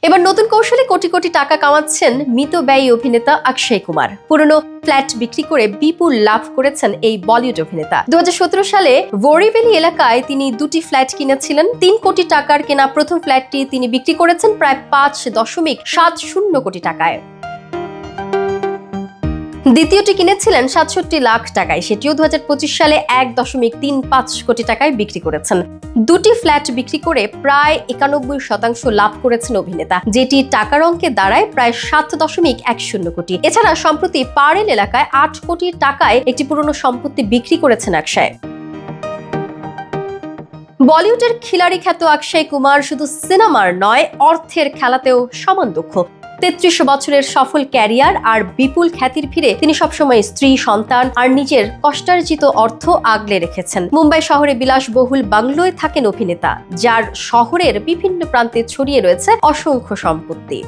এবার নতুন কৌশলে কোটি কোটি টাকা কামাচ্ছেন মিতব্যয়ী অভিনেতা অক্ষয় কুমার। পুরনো ফ্ল্যাট বিক্রি করে বিপুল লাভ করেছেন এই বলিউড অভিনেতা। 2017 সালে বোরিভ্যালি এলাকায় তিনি দুটি ফ্ল্যাট কিনেছিলেন। 3 কোটি টাকার কেনা প্রথম ফ্ল্যাটটি তিনি বিক্রি করেছেন প্রায় 5.70 কোটি টাকায়। দ্বিতীয়টি কিনেছিলেন 67 লাখ টাকায়, সেটিও 2025 সালে 1.35 কোটি টাকায় বিক্রি করেছেন। দুটি ফ্ল্যাট বিক্রি করে প্রায় 91% লাভ করেছেন অভিনেতা, যেটি টাকার অঙ্কে দাঁড়ায় প্রায় 7.10 কোটি। এছাড়া সম্প্রতি পারেল এলাকায় 8 কোটি টাকায় একটি পুরনো সম্পত্তি বিক্রি করেছেন অক্ষয়। বলিউডের খিলাড়ি খ্যাত অক্ষয় কুমার শুধু সিনেমার নয়, অর্থের খেলাতেও সমান দক্ষ। 33 বছরের সফল ক্যারিয়ার আর বিপুল খ্যাতির ভিড়ে তিনি সবসময় স্ত্রী, সন্তান আর নিজের কষ্টার্জিত অর্থ আগলে রেখেছেন। মুম্বাই শহরে বিলাসবহুল বাংলোয় থাকেন অভিনেতা, যার শহরের বিভিন্ন প্রান্তে ছড়িয়ে রয়েছে অসংখ্য সম্পত্তি।